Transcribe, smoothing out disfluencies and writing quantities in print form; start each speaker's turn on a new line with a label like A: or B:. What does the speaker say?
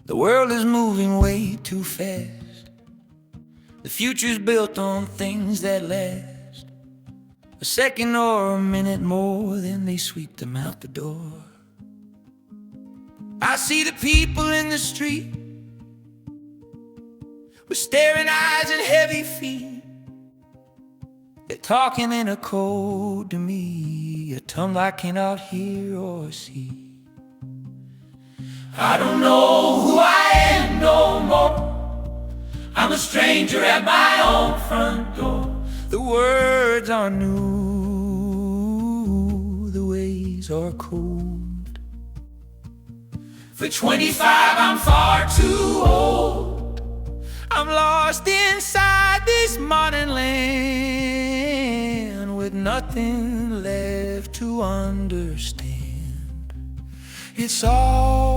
A: The world is moving way too fast. The future's built on things that last a second or a minute more, then they sweep them out the door. I see the people in the street with staring eyes and heavy feet. They're talking in a code to me, a tongue I cannot hear or see. I don't know who I am no more. I'm a stranger at my own front door. The words are new, the ways are cold. For 25 I'm far too old. I'm lost inside this modern land with nothing left to understand. It's all